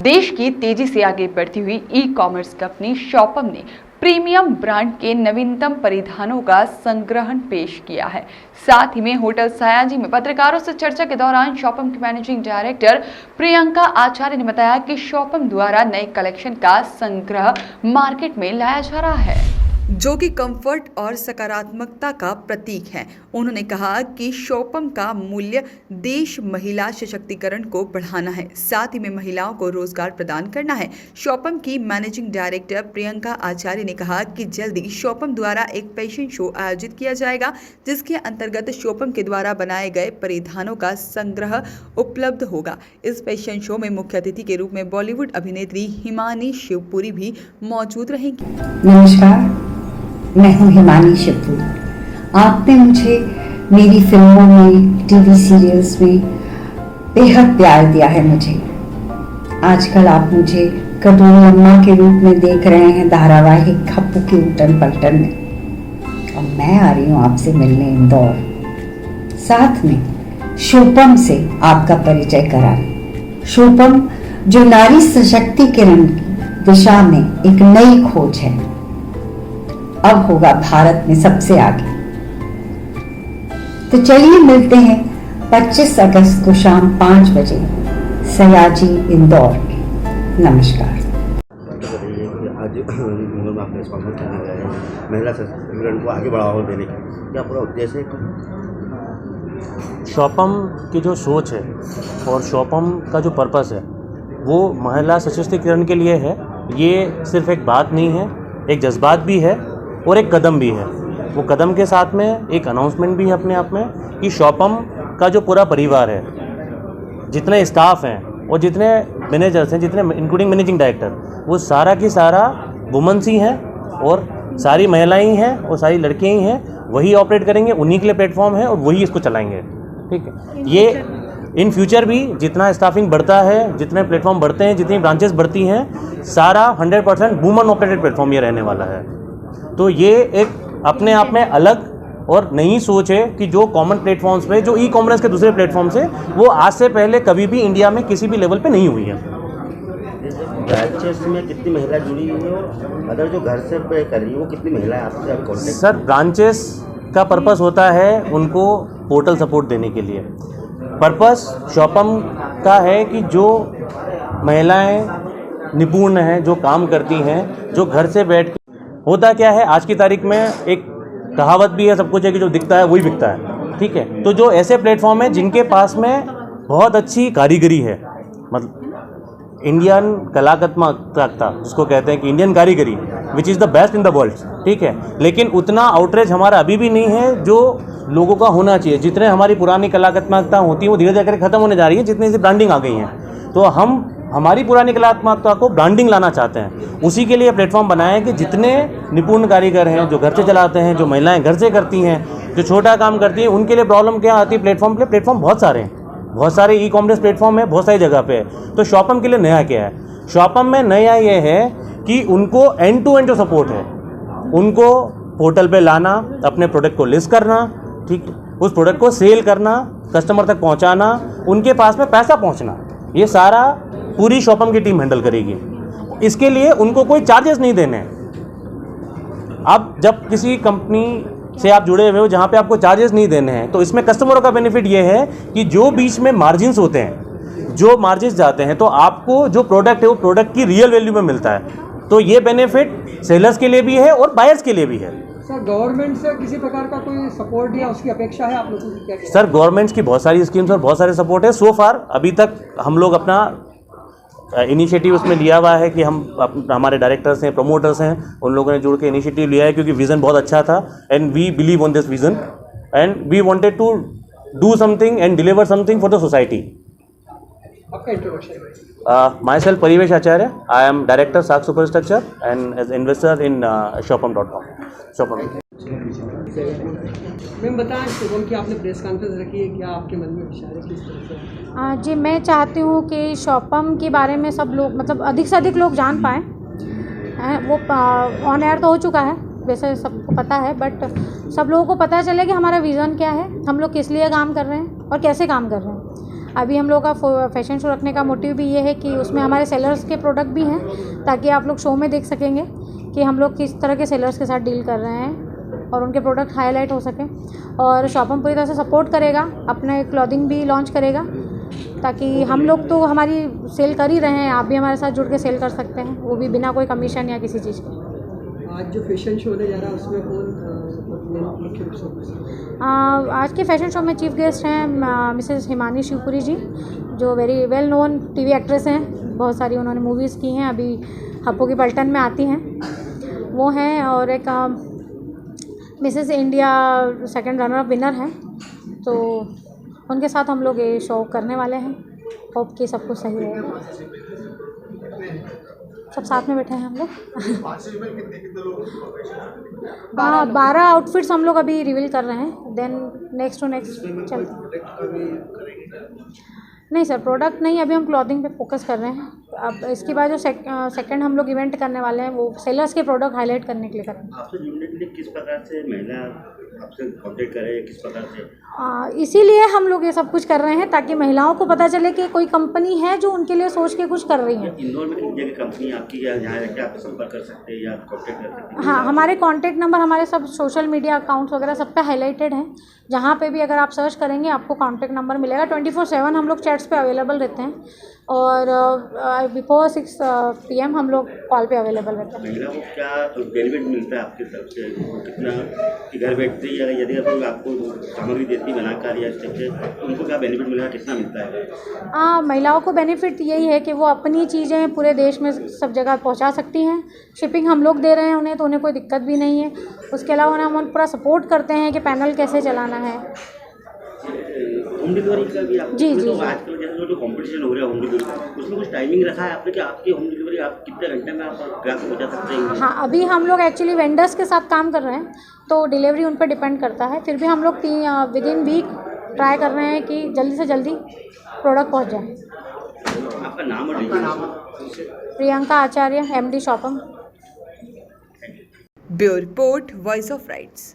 देश की तेजी से आगे बढ़ती हुई ई कॉमर्स कंपनी शॉपम ने प्रीमियम ब्रांड के नवीनतम परिधानों का संग्रहण पेश किया है। साथ ही में होटल सयाजी में पत्रकारों से चर्चा के दौरान शॉपम की मैनेजिंग डायरेक्टर प्रियंका आचार्य ने बताया कि शॉपम द्वारा नए कलेक्शन का संग्रह मार्केट में लाया जा रहा है, जो कि कंफर्ट और सकारात्मकता का प्रतीक है। उन्होंने कहा कि शॉपम का मूल्य देश महिला सशक्तिकरण को बढ़ाना है, साथ ही में महिलाओं को रोजगार प्रदान करना है। शॉपम की मैनेजिंग डायरेक्टर प्रियंका आचार्य ने कहा कि जल्दी शॉपम द्वारा एक फैशन शो आयोजित किया जाएगा, जिसके अंतर्गत शॉपम के द्वारा बनाए गए परिधानों का संग्रह उपलब्ध होगा। इस फैशन शो में मुख्य अतिथि के रूप में बॉलीवुड अभिनेत्री हिमानी शिवपुरी भी मौजूद रहेंगी। नमस्कार, मैं हूँ हिमानी शिवपुरी। आपने मुझे मेरी फिल्मों में, टीवी सीरियल्स में बेहद प्यार दिया है मुझे। आजकल आप मुझे कटोरी अम्मा के रूप में देख रहे हैं धारावाहिक खप्पू की उटन पलटन में, और मैं आ रही हूँ आपसे मिलने इंदौर, साथ में शॉपम से आपका परिचय कराने। शॉपम जो नारी सशक्तिकरण की दिशा में एक नई खोज है, अब होगा भारत में सबसे आगे। तो चलिए मिलते हैं 25 अगस्त को शाम 5 बजे सयाजी इंदौर में। नमस्कार। आज इंदौर में आपने स्वागत किया गया है महिला सशक्तिकरण को आगे बढ़ावा देने का, क्या पूरा उद्देश्य है? शॉपम की जो सोच है और शॉपम का जो पर्पस है वो महिला सशक्तिकरण के लिए है। ये सिर्फ एक बात नहीं है, एक जज्बात भी है और एक कदम भी है। वो कदम के साथ में एक अनाउंसमेंट भी है अपने आप में कि शॉपम का जो पूरा परिवार है, जितने स्टाफ हैं और जितने मैनेजर्स हैं, जितने इंक्लूडिंग मैनेजिंग डायरेक्टर, वो सारा की सारा वुमेन्स ही हैं और सारी महिलाएं ही हैं और सारी लड़कियां ही हैं। वही ऑपरेट करेंगे, उन्हीं के लिए प्लेटफॉर्म है और वही इसको चलाएंगे। ठीक है, ये इन फ्यूचर भी जितना स्टाफिंग बढ़ता है, जितने प्लेटफॉर्म बढ़ते हैं, जितनी ब्रांचेस बढ़ती हैं, सारा 100% वुमन ऑपरेटेड प्लेटफॉर्म ये रहने वाला है। तो ये एक अपने आप में अलग और नई सोच है कि जो कॉमन प्लेटफॉर्म्स पे, जो ई कॉमर्स के दूसरे प्लेटफॉर्म्स है, वो आज से पहले कभी भी इंडिया में किसी भी लेवल पे नहीं हुई है। ब्रांचेस में कितनी महिला जुड़ी हुई है और अगर जो घर से पे कर रही है वो कितनी महिलाएं आपसे अभी कॉन्टेक्ट? सर, ब्रांचेस का पर्पस होता है उनको पोर्टल सपोर्ट देने के लिए। पर्पस शॉपम का है कि जो महिलाएं निपुण हैं, जो काम करती हैं, जो घर से बैठ, होता क्या है आज की तारीख में, एक कहावत भी है, सब कुछ है कि जो दिखता है वही बिकता है। ठीक है, तो जो ऐसे प्लेटफॉर्म है जिनके पास में बहुत अच्छी कारीगरी है, मतलब इंडियन कलात्मकता जिसको कहते हैं कि इंडियन कारीगरी, which is the best in the world. ठीक है, लेकिन उतना आउटरीच हमारा अभी भी नहीं है जो लोगों का होना चाहिए। जितने हमारी पुरानी कलात्मकता होती है वो धीरे धीरे खत्म होने जा रही है, जितनी सी ब्रांडिंग आ गई हैं। तो हम हमारी पुरानी कलात्मकता को ब्रांडिंग लाना चाहते हैं। उसी के लिए प्लेटफॉर्म बनाया है कि जितने निपुण कारीगर हैं, जो घर से चलाते हैं, जो महिलाएं घर से करती हैं, जो छोटा काम करती हैं, उनके लिए प्रॉब्लम क्या आती है प्लेटफॉर्म पे? प्लेटफॉर्म बहुत सारे हैं, बहुत सारे ई कॉमर्स प्लेटफॉर्म है, बहुत सारी जगह पे है। तो शॉपम के लिए नया क्या है? शॉपम में नया ये है कि उनको एंड टू एंड जो सपोर्ट है, उनको पोर्टल पे लाना, अपने प्रोडक्ट को लिस्ट करना, ठीक, उस प्रोडक्ट को सेल करना, कस्टमर तक पहुंचाना, उनके पास में पैसा पहुंचना, ये सारा पूरी शॉपम की टीम हैंडल करेगी। इसके लिए उनको कोई चार्जेस नहीं देने। अब जब किसी कंपनी से आप जुड़े हुए हो जहाँ पे आपको चार्जेस नहीं देने हैं, तो इसमें कस्टमरों का बेनिफिट ये है कि जो बीच में मार्जिन्स होते हैं, जो मार्जिन्स जाते हैं, तो आपको जो प्रोडक्ट है वो प्रोडक्ट की रियल वैल्यू में मिलता है। तो ये बेनिफिट सेलर्स के लिए भी है और बायर्स के लिए भी है। सर, गवर्नमेंट से किसी प्रकार का कोई सपोर्ट या उसकी अपेक्षा है आप लोगों की क्या? सर, गवर्नमेंट की बहुत सारी स्कीम्स और बहुत सारे सपोर्ट है। सो फार अभी तक हम लोग अपना इनिशिएटिव उसमें लिया हुआ है कि हम हमारे डायरेक्टर्स हैं, प्रमोटर्स हैं, उन लोगों ने जुड़ के इनिशिएटिव लिया है क्योंकि विज़न बहुत अच्छा था and we believe on this vision and we wanted to do something and deliver something for the society. आपका introduction? Myself Parivesh Acharya, I am director Saakh super structure and as investor in shopam.com। Shopam ma'am बताएं, शुभम की आपने press conference रखी है, क्या आपके मन में विचार है किस तरह से? जी, मैं चाहती हूँ कि शॉपम के बारे में सब लोग, मतलब अधिक से अधिक लोग जान पाएँ। वो ऑन एयर तो हो चुका है, वैसे सबको पता है, बट सब लोगों को पता चले कि हमारा विज़न क्या है, हम लोग किस लिए काम कर रहे हैं और कैसे काम कर रहे हैं। अभी हम लोग का फैशन शो रखने का मोटिव भी ये है कि उसमें हमारे सेलर्स के प्रोडक्ट भी हैं, ताकि आप लोग शो में देख सकेंगे कि हम लोग किस तरह के सेलर्स के साथ डील कर रहे हैं और उनके प्रोडक्ट हाईलाइट हो सकें। और शॉपम पूरी तरह से सपोर्ट करेगा, अपने क्लॉथिंग भी लॉन्च करेगा, ताकि हम लोग तो हमारी सेल कर ही रहे हैं, आप भी हमारे साथ जुड़ के सेल कर सकते हैं, वो भी बिना कोई कमीशन या किसी चीज़ के। आज जो फैशन शो होने जा रहा है उसमें कौन मुख्य रूप से? आज के फैशन शो में चीफ गेस्ट हैं मिसेस हिमानी शिवपुरी जी, जो very well known TV actress हैं, बहुत सारी उन्होंने मूवीज़ की हैं, अभी हप्पो की पलटन में आती हैं, वो हैं। और एक Mrs India second runner up winner हैं, तो उनके साथ हम लोग ये शो करने वाले हैं। होप कि सब कुछ सही रहेगा। सब साथ में बैठे हैं हम लोग। 12 आउटफिट्स हम लोग अभी रिवील कर रहे हैं, देन नेक्स्ट टू नेक्स्ट चलते। नहीं सर, प्रोडक्ट नहीं, अभी हम क्लॉथिंग पे फोकस कर रहे हैं। अब इसके बाद जो सेकंड हम लोग इवेंट करने वाले हैं, वो सेलर्स के प्रोडक्ट हाईलाइट करने के लिए करेंगे। आपसे जुड़ने के लिए किस प्रकार से महिला आपसे कांटेक्ट करें, किस प्रकार से? इसीलिए हम लोग ये सब कुछ कर रहे हैं, ताकि महिलाओं को पता चले कि कोई कंपनी है जो उनके लिए सोच के कुछ कर रही है। इंदौर में कितनी जगह कंपनी आपकी या जहाँ जाके आप संपर्क कर सकते हैं या कांटेक्ट कर सकते हैं? हाँ, हमारे कॉन्टैक्ट नंबर हमारे सब सोशल मीडिया अकाउंट्स वगैरह सब पे हाईलाइटेड हैं। जहाँ पे भी अगर आप सर्च करेंगे आपको कॉन्टैक्ट नंबर मिलेगा। 24/7 हम लोग चैट्स पे अवेलेबल रहते हैं, और बिफोर 6 PM हम लोग कॉल पे अवेलेबल रहते हैं। महिला को क्या बेनिफिट मिलता है आपकी तरफ से? कितना कि घर बैठते ही अगर यदि कोई आपको सामग्री देती है बनाकर या इस टाइप से, तो उनको क्या बेनिफिट मिलेगा, कितना मिलता है? महिलाओं को बेनिफिट यही है कि वो अपनी चीज़ें पूरे देश में सब जगह पहुंचा सकती हैं। शिपिंग हम लोग दे रहे हैं उन्हें, तो उन्हें कोई दिक्कत भी नहीं है। उसके अलावा उन्हें हम पूरा सपोर्ट करते हैं कि पैनल कैसे चलाना है। होम डिलीवरी का भी आप जी। तो आजकल जैसे जो कॉम्पिटिशन हो रहा है होम डिलीवरी, उसमें कुछ टाइमिंग रखा है आपने कि आपकी होम डिलीवरी आप कितने घंटे में आप ग्राहक को पहुँचा सकते हैं? हाँ, अभी हम लोग एक्चुअली वेंडर्स के साथ काम कर रहे हैं, तो डिलीवरी उन पर डिपेंड करता है। फिर भी हम लोग विदिन वीक ट्राई कर रहे हैं कि जल्दी से जल्दी प्रोडक्ट पहुँच जाए। आपका नाम और details? Priyanka Acharya, MD Shopam. Bureau report, voice of rights.